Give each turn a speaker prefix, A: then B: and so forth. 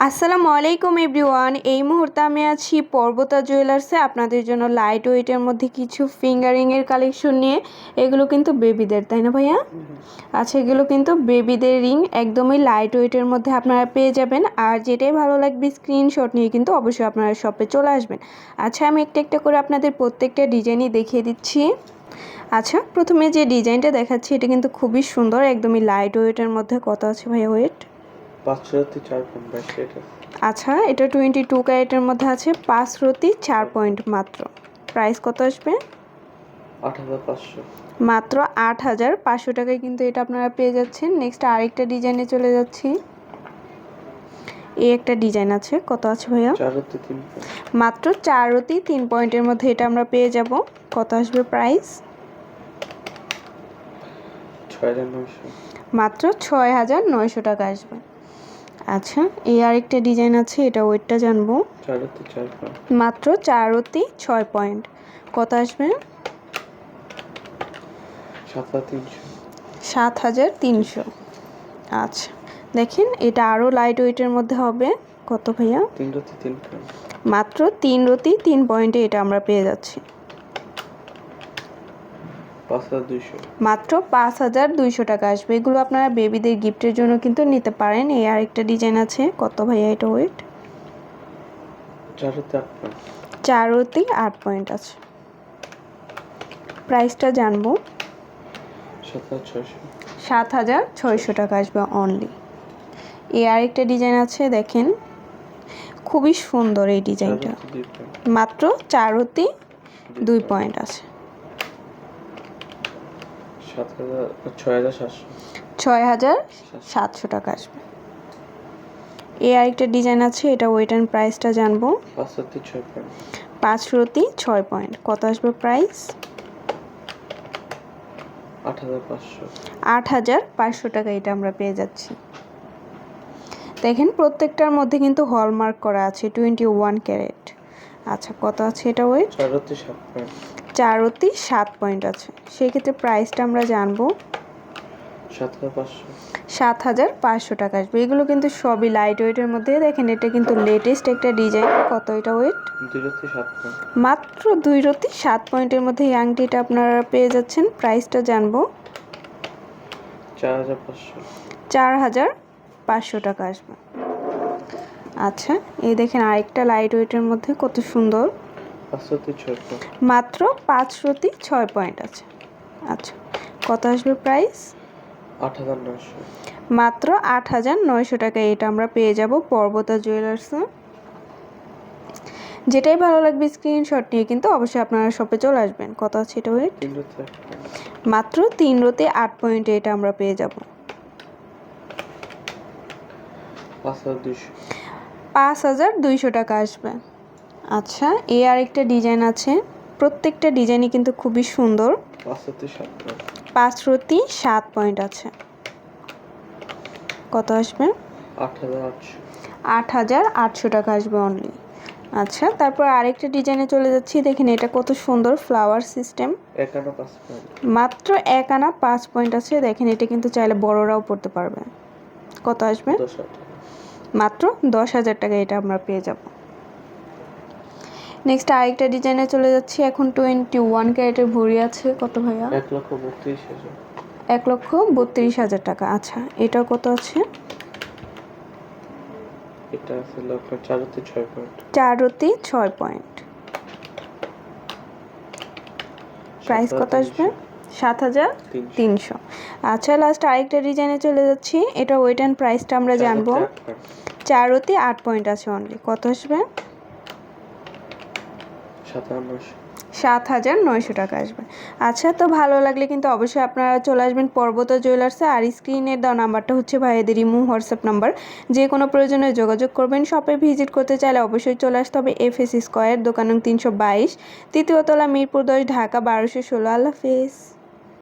A: আসসালামু আলাইকুম এভরিওয়ান। এই মুহূর্তে আমি আছি পর্বতা জুয়েলার্সে আপনাদের জন্য লাইট ওয়েটের মধ্যে কিছু ফিঙ্গারিংয়ের কালেকশন নিয়ে। এগুলো কিন্তু বেবিদের, তাই না ভাইয়া? আচ্ছা, এগুলো কিন্তু বেবিদের রিং, একদমই লাইট ওয়েটের মধ্যে আপনারা পেয়ে যাবেন। আর যেটাই ভালো লাগবে স্ক্রিনশট নিয়ে কিন্তু অবশ্যই আপনারা শপে চলে আসবেন। আচ্ছা, আমি একটা একটা করে আপনাদের প্রত্যেকটা ডিজাইনই দেখিয়ে দিচ্ছি। আচ্ছা, প্রথমে যে ডিজাইনটা দেখাচ্ছি এটা কিন্তু খুবই সুন্দর, একদমই লাইট ওয়েটের মধ্যে। কত আছে ভাইয়া ওয়েট?
B: 5/4
A: আচ্ছা, এটা 22 ক্যারেটের মধ্যে আছে, 5/4 পয়েন্ট মাত্র। প্রাইস কত আসবে?
B: 8,500।
A: মাত্র 8,500 টাকায় কিন্তু এটা আপনারা পেয়ে যাচ্ছেন। নেক্সট আরেকটা ডিজাইনে চলে যাচ্ছি। এই একটা ডিজাইন আছে, কত আছে ভাইয়া?
B: 4/3
A: মাত্র 4/3 পয়েন্টের মধ্যে এটা আমরা পেয়ে যাব। কত আসবে প্রাইস?
B: 6,900।
A: মাত্র 6,900 টাকা আসবে। আচ্ছা, এই আরেকটা ডিজাইন আছে, এটা ওয়েটটা জানবো।
B: 4/4 পয়েন্ট।
A: মাত্র 4/6 পয়েন্ট। কত আসবে?
B: 7,300।
A: 7,300। আচ্ছা, দেখেন এটা আরও লাইট ওয়েটের মধ্যে হবে। কত ভাইয়া?
B: 3/3 পয়েন্ট।
A: মাত্র 3/3 পয়েন্টে এটা আমরা পেয়ে যাচ্ছি।
B: 5,200।
A: মাত্র 5,200 টাকা আসবে। এগুলো আপনারা বেবিদের গিফটের জন্য কিন্তু নিতে পারেন। এই আরেকটা ডিজাইন আছে, কত ভাইয়া এটা ওয়েট?
B: 4/8 পয়েন্ট।
A: 4/8 পয়েন্ট আছে। প্রাইসটা জানবো।
B: 7,600।
A: 7,600 টাকা আসবে অনলি। এই আরেকটা ডিজাইন আছে, দেখেন খুবই সুন্দর এই ডিজাইনটা।
B: 4/2 পয়েন্ট।
A: মাত্র 4/2 পয়েন্ট আছে।
B: 6,700।
A: 6,700 টাকা আসবে। এই আরেকটা ডিজাইন আছে, এটা ওয়েট অ্যান্ড প্রাইসটা জানবো।
B: 5/6 পয়েন্ট।
A: 5/6 পয়েন্ট। কত আসবে প্রাইস?
B: 8,500।
A: 8,500 টাকা এটা আমরা পেয়ে যাচ্ছি। দেখেন প্রত্যেকটার মধ্যে কিন্তু হলমার্ক করা আছে, 21 ক্যারেট। আচ্ছা, কত আছে এটা ওয়েট?
B: 4/7 পয়েন্ট।
A: 4/7 পয়েন্ট আছে। সেক্ষেত্রে প্রাইসটা আমরা জানবো।
B: 7,500।
A: 7,500 টাকা আসবে। এগুলো কিন্তু সবই লাইট ওয়েটের মধ্যে। দেখেন এটা কিন্তু লেটেস্ট একটা ডিজাইন। কত এটা ওয়েট?
B: 2/7 পয়েন্ট।
A: মাত্র 2/7 পয়েন্টের মধ্যে এই আংটিটা আপনারা পেয়ে যাচ্ছেন। প্রাইসটা জানবো।
B: 4,500।
A: 4,500 টাকা আসবে। আচ্ছা, এই দেখেন আরেকটা লাইট ওয়েটের মধ্যে, কত সুন্দর।
B: 5/6 পয়েন্ট।
A: মাত্র 5/6 পয়েন্ট আছে। আচ্ছা, কত আসবে প্রাইস?
B: 8,900।
A: মাত্র 8,900 টাকায় এটা আমরা পেয়ে যাব পর্বতা জুয়েলার্সে। যেটাই ভালো লাগবে স্ক্রিনশট নিয়ে কিন্তু অবশ্যই আপনারা শপে চলে আসবেন। কত আছে এটা ওয়েট?
B: 3/8 পয়েন্ট।
A: মাত্র 3/8 পয়েন্টে এটা আমরা পেয়ে যাব।
B: 5,200।
A: 5,200 টাকা আসবে। আচ্ছা, এই আরেকটা ডিজাইন আছে, প্রত্যেকটা ডিজাইনই কিন্তু খুবই সুন্দর।
B: 5/7 পয়েন্ট।
A: 5/7 পয়েন্ট আছে। কত আসবে?
B: 8,800।
A: 8,800 টাকা আসবে অনলি। আচ্ছা, তারপর আরেকটা ডিজাইনে চলে যাচ্ছি। দেখেন এটা কত সুন্দর, ফ্লাওয়ার সিস্টেম।
B: 1 আনা 5 পয়েন্ট।
A: মাত্র 1 আনা 5 পয়েন্ট আছে। দেখেন এটা কিন্তু চাইলে বড়রাও পড়তে পারবে। কত আসবে?
B: 10,000 টাকা।
A: মাত্র 10,000 টাকা এটা আমরা পেয়ে যাব। নেক্সট আরেকটা ডিজাইনে চলে যাচ্ছি। এখন 21 ক্যারেটের ভরি আছে, কত ভাইয়া?
B: 1,32,000।
A: 1,32,000 টাকা। আচ্ছা, এটা কত আছে?
B: এটা আছে 4/6 পয়েন্ট।
A: 4/6 পয়েন্ট। প্রাইস কত আসবে? 7,300। আচ্ছা, লাস্ট আরেকটা ডিজাইনে চলে যাচ্ছি। এটা ওয়েট অ্যান্ড প্রাইসটা আমরা জানবো। 4/8 পয়েন্ট আছে অনলি। কত আসবে? 7,900 টাকা আসবে। আচ্ছা, তো ভালো লাগলে কিন্তু অবশ্যই আপনারা চলে আসবেন পর্বতা জুয়েলার্সে। আর স্ক্রিনের দেওয়া নাম্বারটা হচ্ছে ভাইয়াদের ইমো হোয়াটসঅ্যাপ নাম্বার। যে কোনো প্রয়োজনে যোগাযোগ করবেন। শপে ভিজিট করতে চাইলে অবশ্যই চলে আসতে হবে FS স্কয়ার, দোকান নং 322, তৃতীয় তলা, মিরপুর 10, ঢাকা 1216। আল্লাহ হাফেজ।